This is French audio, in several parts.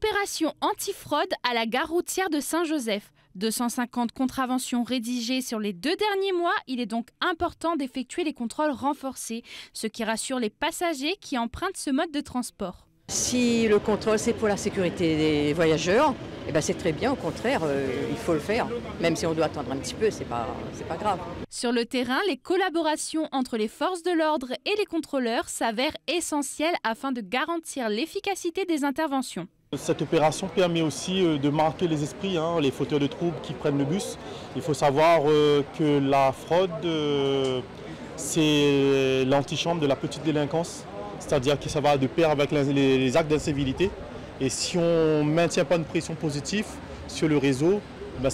Opération antifraude à la gare routière de Saint-Joseph. 250 contraventions rédigées sur les 2 derniers mois, il est donc important d'effectuer les contrôles renforcés, ce qui rassure les passagers qui empruntent ce mode de transport. Si le contrôle c'est pour la sécurité des voyageurs, eh ben c'est très bien, au contraire, il faut le faire. Même si on doit attendre un petit peu, c'est pas grave. Sur le terrain, les collaborations entre les forces de l'ordre et les contrôleurs s'avèrent essentielles afin de garantir l'efficacité des interventions. Cette opération permet aussi de marquer les esprits, les fauteurs de troubles qui prennent le bus. Il faut savoir que la fraude, c'est l'antichambre de la petite délinquance. C'est-à-dire que ça va de pair avec les actes d'incivilité. Et si on ne maintient pas une pression positive sur le réseau, on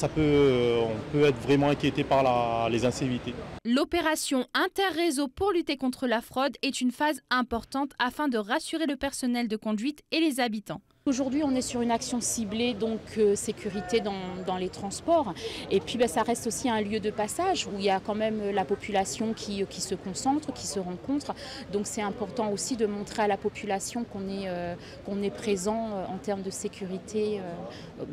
peut être vraiment inquiété par les incivilités. L'opération interréseau pour lutter contre la fraude est une phase importante afin de rassurer le personnel de conduite et les habitants. Aujourd'hui, on est sur une action ciblée, donc sécurité dans les transports. Et puis, ça reste aussi un lieu de passage où il y a quand même la population qui se concentre, qui se rencontre. Donc, c'est important aussi de montrer à la population qu'on est présent en termes de sécurité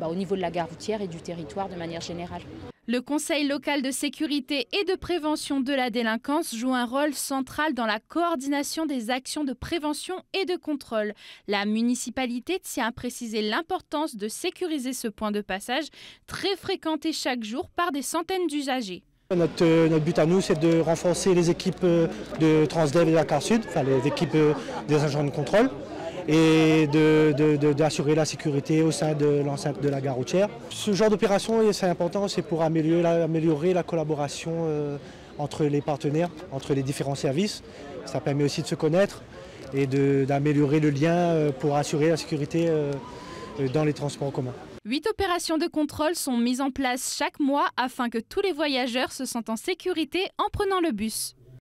au niveau de la gare routière et du territoire de manière générale. Le Conseil local de sécurité et de prévention de la délinquance joue un rôle central dans la coordination des actions de prévention et de contrôle. La municipalité tient à préciser l'importance de sécuriser ce point de passage, très fréquenté chaque jour par des centaines d'usagers. Notre but à nous, c'est de renforcer les équipes de Transdev et de la Car Sud, enfin les équipes des agents de contrôle, et d'assurer la sécurité au sein de l'enceinte de la gare routière. Ce genre d'opération, c'est important, c'est pour améliorer la collaboration entre les partenaires, entre les différents services. Ça permet aussi de se connaître et d'améliorer le lien pour assurer la sécurité dans les transports en commun. 8 opérations de contrôle sont mises en place chaque mois afin que tous les voyageurs se sentent en sécurité en prenant le bus.